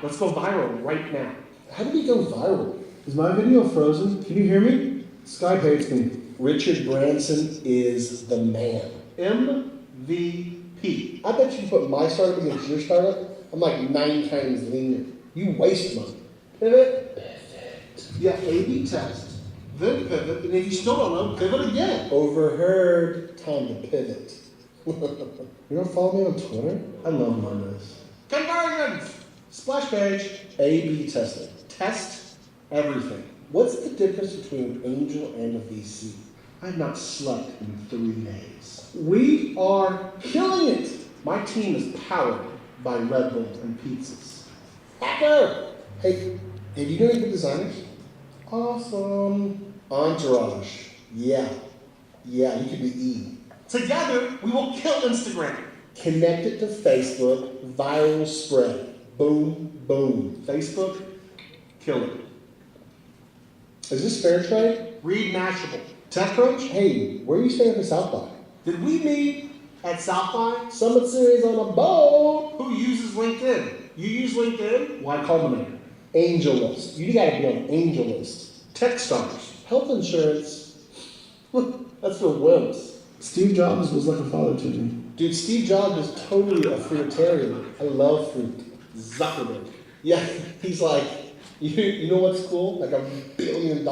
Let's go viral right now. How do we go viral? Is my video frozen? Can you hear me? Skype hates me. Richard Branson is the man. MVP. I bet you put my startup against your startup, I'm like 9 times leaner. You waste money. Pivot. Yeah, A/B test, then pivot, and if you still don't know, pivot again. Overheard. Time to pivot. You don't follow me on Twitter? I love Mondays. Conversions. Splash page. A/B testing. Test everything. What's the difference between an angel and a VC? I have not slept in 3 days. We are killing it. My team is powered by Red Bull and pizzas. Hacker! Hey, do you know any good designers? Awesome. Entourage. Yeah, you could be E. Together, we will kill Instagram. Connect it to Facebook, viral spread. Boom, boom. Facebook, kill it. Is this fair trade? Read Mashable. TechCrunch, Hey, where are you staying at the South by? did we meet at South by? Summit Series on a boat. Who uses LinkedIn? You use LinkedIn? Why culminate? Angel list. You gotta be on angel list. Techstars. Health insurance. That's for wimps. Steve Jobs was like a father to me. Dude, Steve Jobs is totally a fruitarian. I love fruit. Zuckerberg. Yeah, he's like, you know what's cool? Like $1 billion.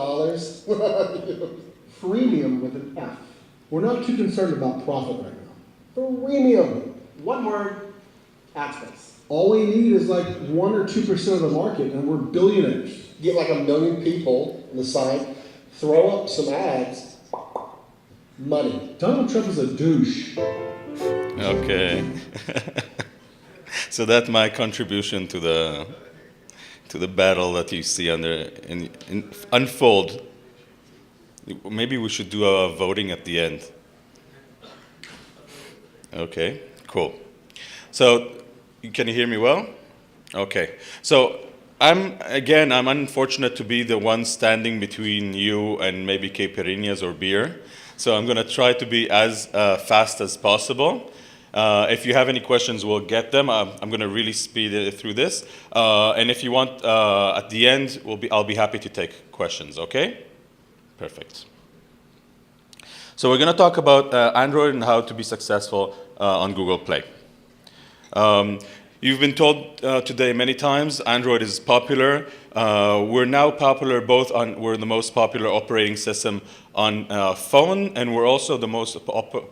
Freemium with an F. We're not too concerned about profit right now. Premium. One word, ad space. All we need is like 1 or 2% of the market, and we're billionaires. Get like 1 million people on the side, throw up some ads, money. Donald Trump is a douche. Okay. So that's my contribution to the battle that you see unfold. Maybe we should do a voting at the end. Okay, cool. So, can you hear me well? Okay. So, I'm unfortunate to be the one standing between you and maybe caipirinhas or beer. So I'm going to try to be as fast as possible. If you have any questions, we'll get them. I'm going to really speed through this. And if you want, at the end, I'll be happy to take questions, okay? Perfect. So we're going to talk about Android and how to be successful on Google Play. You've been told today many times Android is popular. We're now popular we're the most popular operating system on phone, and we're also the most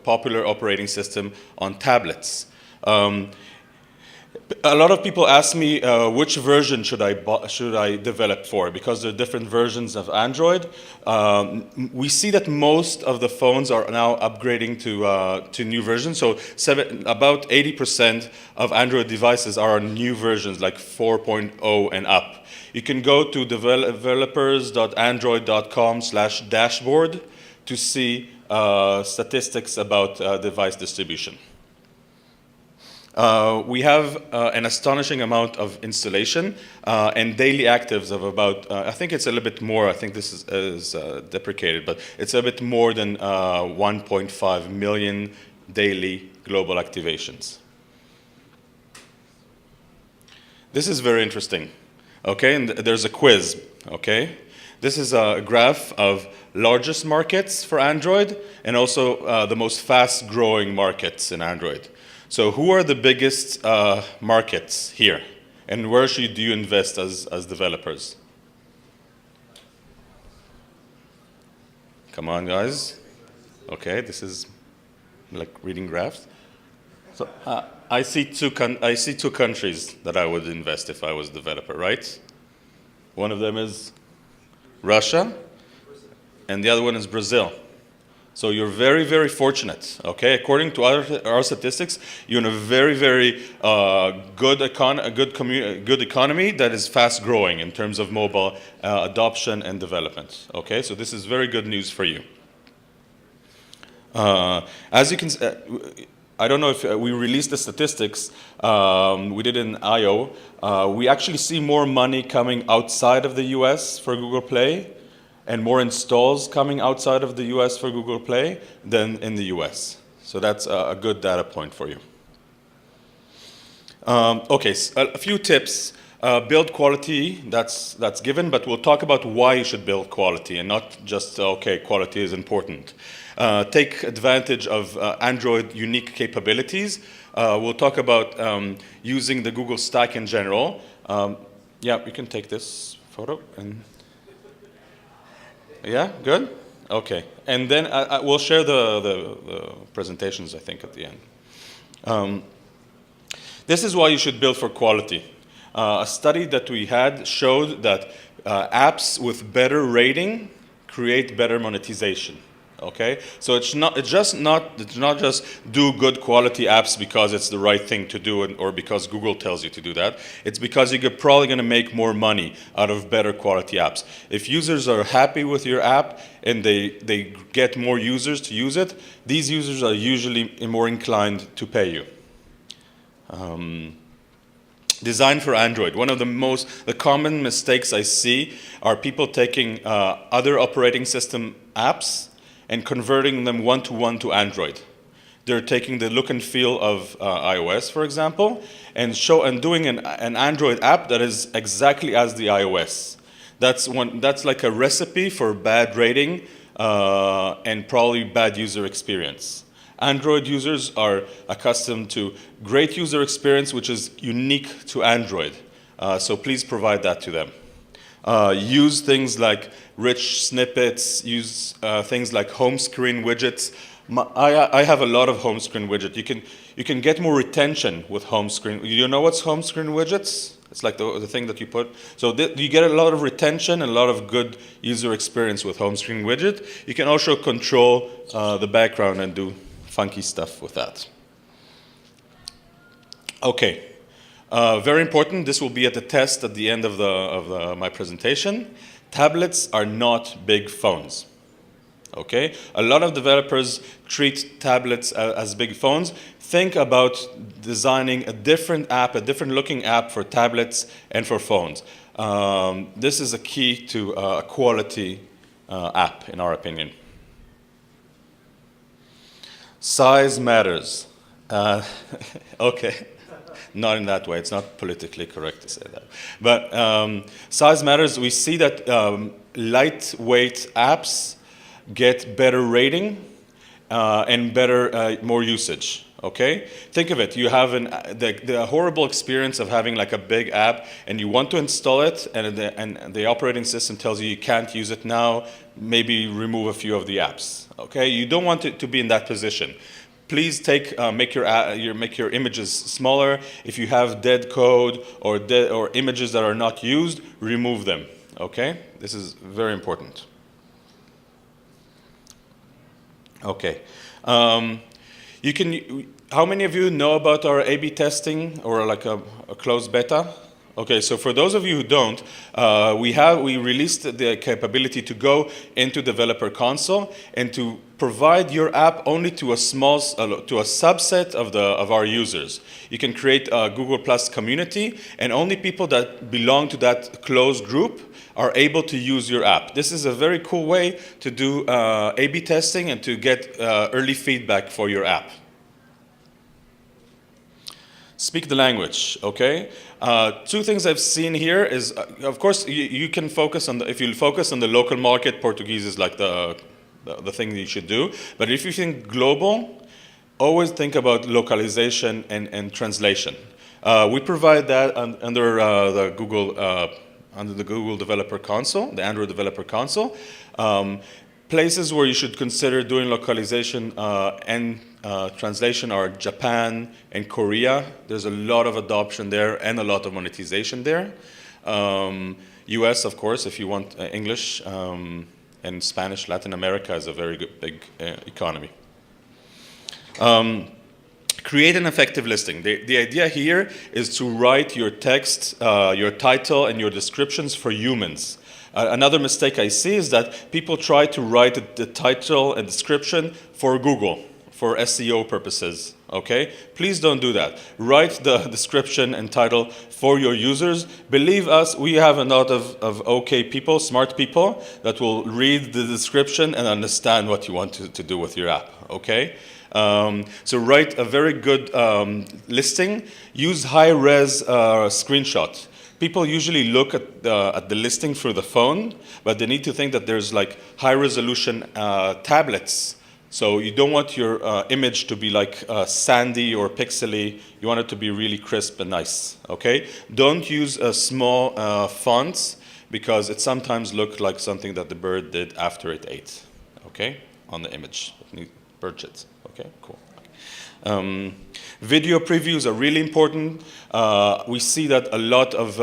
popular operating system on tablets. A lot of people ask me which version should I develop for, because there are different versions of Android. We see that most of the phones are now upgrading to new versions. So about 80% of Android devices are on new versions, like 4.0 and up. You can go to developers.android.com/dashboard to see statistics about device distribution. We have an astonishing amount of installation and daily actives of about, I think it's a little bit more, I think this is deprecated, but it's a bit more than 1.5 million daily global activations. This is very interesting, okay? And there's a quiz, okay? This is a graph of largest markets for Android and also the most fast-growing markets in Android. So who are the biggest markets here? And where do you invest as developers? Come on, guys. Okay, this is like reading graphs. So I see two countries that I would invest if I was a developer, right? One of them is Russia, and the other one is Brazil. So you're very, very fortunate, okay? According to our statistics, you're in a very, very good economy that is fast growing in terms of mobile adoption and development, okay? So this is very good news for you. As you can I don't know if we released the statistics, we did in I/O. We actually see more money coming outside of the US for Google Play and more installs coming outside of the US for Google Play than in the US. So that's a good data point for you. Okay, so a few tips build quality, that's given, but we'll talk about why you should build quality and not just, okay, quality is important. Take advantage of Android unique capabilities. We'll talk about using the Google stack in general. Yeah, you can take this photo. Yeah, good? Okay. And then we'll share the presentations, I think, at the end. This is why you should build for quality. A study that we had showed that apps with better rating create better monetization. Okay, so it's not just do good quality apps because it's the right thing to do or because Google tells you to do that. It's because you're probably going to make more money out of better quality apps. If users are happy with your app and they get more users to use it, these users are usually more inclined to pay you. Design for Android. One of the common mistakes I see are people taking other operating system apps and converting them one-to-one to Android. They're taking the look and feel of iOS, for example, and doing an Android app that is exactly as the iOS. That's like a recipe for bad rating and probably bad user experience. Android users are accustomed to great user experience, which is unique to Android. So please provide that to them. Use things like rich snippets, use things like home screen widgets. I have a lot of home screen widgets. You can get more retention with home screen. You know what's home screen widgets? It's like the thing that you put. So you get a lot of retention and a lot of good user experience with home screen widget. You can also control the background and do funky stuff with that. Okay. Very important, this will be at the test at the end of my presentation. Tablets are not big phones, okay? A lot of developers treat tablets as big phones. Think about designing a different app, a different looking app for tablets and for phones. This is a key to a quality app, in our opinion. Size matters. Okay. Not in that way. It's not politically correct to say that. But size matters. We see that lightweight apps get better rating and more usage. Okay? Think of it. You have the horrible experience of having like a big app and you want to install it and the operating system tells you can't use it now, maybe remove a few of the apps. Okay? You don't want it to be in that position. Please make your images smaller. If you have dead code or images that are not used, remove them. Okay, this is very important. Okay, how many of you know about our A/B testing or like a closed beta? Okay, so for those of you who don't, we released the capability to go into Developer Console and to provide your app only to a subset of our users. You can create a Google Plus community, and only people that belong to that closed group are able to use your app. This is a very cool way to do A/B testing and to get early feedback for your app. Speak the language, okay? Two things I've seen here is, of course, you can focus on if you focus on the local market, Portuguese is like the thing that you should do. But if you think global, always think about localization and translation. We provide that under the Google Developer Console, the Android Developer Console. Places where you should consider doing localization and translation are Japan and Korea. There's a lot of adoption there and a lot of monetization there. US, of course, if you want English and Spanish. Latin America is a very good, big economy. Create an effective listing. The idea here is to write your text, your title, and your descriptions for humans. Another mistake I see is that people try to write the title and description for Google, for SEO purposes, okay? Please don't do that. Write the description and title for your users. Believe us, we have a lot of okay people, smart people, that will read the description and understand what you want to do with your app, okay? So write a very good listing. Use high-res screenshot. people usually look at the listing through the phone, but they need to think that there's like high resolution tablets. So you don't want your image to be like sandy or pixely. You want it to be really crisp and nice, okay? Don't use small fonts because it sometimes looks like something that the bird did after it ate, okay? On the image, bird shit, okay, cool. Video previews are really important. We see that a lot of,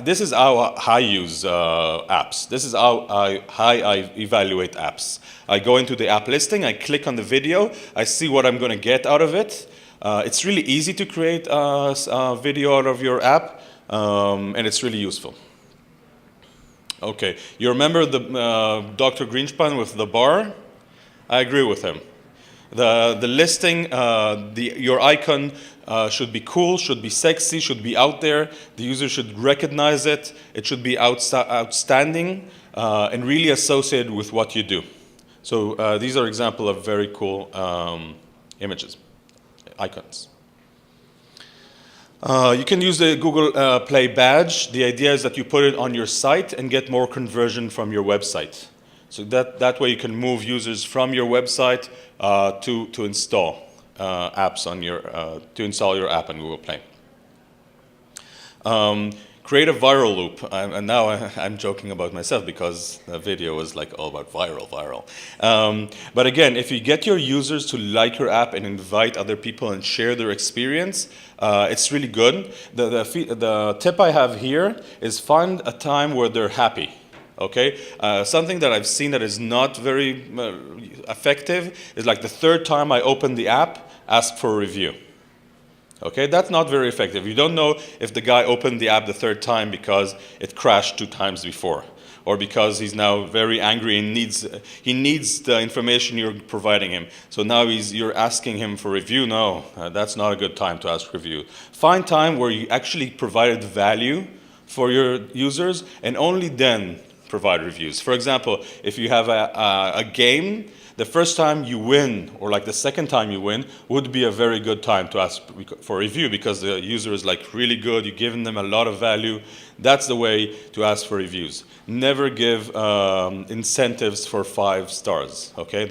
this is how I use apps. This is how I evaluate apps. I go into the app listing, I click on the video, I see what I'm gonna get out of it. It's really easy to create a video out of your app, and it's really useful. Okay, you remember the Dr. Greenspan with the bar? I agree with him. The listing, your icon should be cool, should be sexy, should be out there. The user should recognize it. It should be outstanding and really associated with what you do. So these are examples of very cool images, icons. You can use the Google Play badge. The idea is that you put it on your site and get more conversion from your website. So that way you can move users from your website to install apps on your to install your app on Google Play. Create a viral loop, and now I'm joking about myself because the video was like all about viral. But again, if you get your users to like your app and invite other people and share their experience, it's really good. The tip I have here is find a time where they're happy. Okay, something that I've seen that is not very effective is like the third time I open the app, ask for a review. Okay, that's not very effective. You don't know if the guy opened the app the third time because it crashed 2 times before, or because he's now very angry and he needs the information you're providing him. So now you're asking him for review. No, that's not a good time to ask review. Find time where you actually provided value for your users, and only then provide reviews. For example, if you have a game, the first time you win, or like the second time you win, would be a very good time to ask for a review because the user is like really good, you're giving them a lot of value. That's the way to ask for reviews. Never give incentives for 5 stars, okay?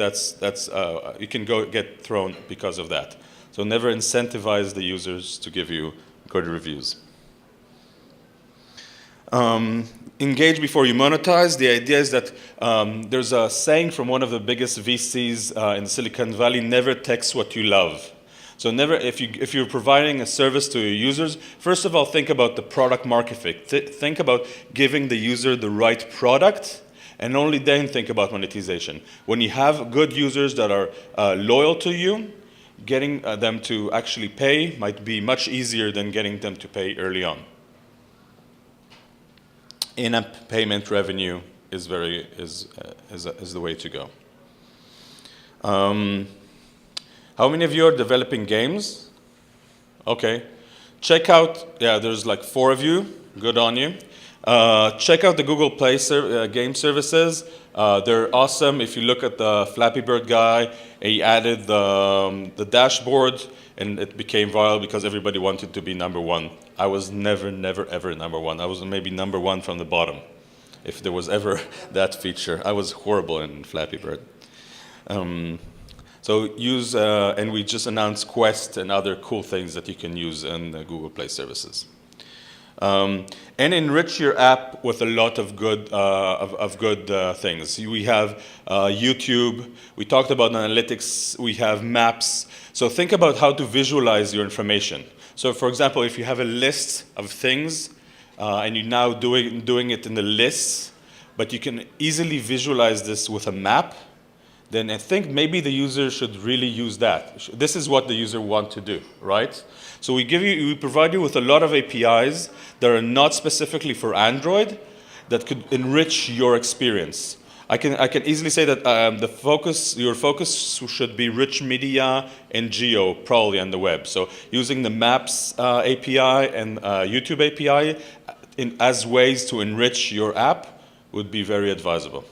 You can get thrown because of that. So never incentivize the users to give you good reviews. Engage before you monetize. The idea is that there's a saying from one of the biggest VCs in Silicon Valley: never text what you love. So never, if you're providing a service to your users, first of all, think about the product market fit. Think about giving the user the right product, and only then think about monetization. When you have good users that are loyal to you, getting them to actually pay might be much easier than getting them to pay early on. In-app payment revenue is the way to go. How many of you are developing games? Okay. Check out, there's like 4 of you. Good on you. Check out the Google Play game services. They're awesome. If you look at the Flappy Bird guy, he added the dashboard, and it became viral because everybody wanted to be number 1. I was never, ever number 1. I was maybe number 1 from the bottom, if there was ever that feature. I was horrible in Flappy Bird. So use, and we just announced Quest and other cool things that you can use in the Google Play services. And enrich your app with a lot of good things. We have YouTube. We talked about analytics. We have maps. So think about how to visualize your information. So, for example, if you have a list of things and you're now doing it in the lists, but you can easily visualize this with a map, then I think maybe the user should really use that. This is what the user wants to do, right? So we provide you with a lot of APIs that are not specifically for Android that could enrich your experience. I can easily say that your focus should be rich media and geo, probably on the web. So using the Maps API and YouTube API as ways to enrich your app would be very advisable.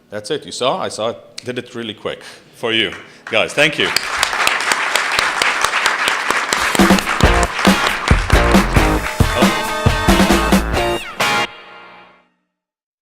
That's it. You saw? I saw it. Did it really quick for you guys. Thank you.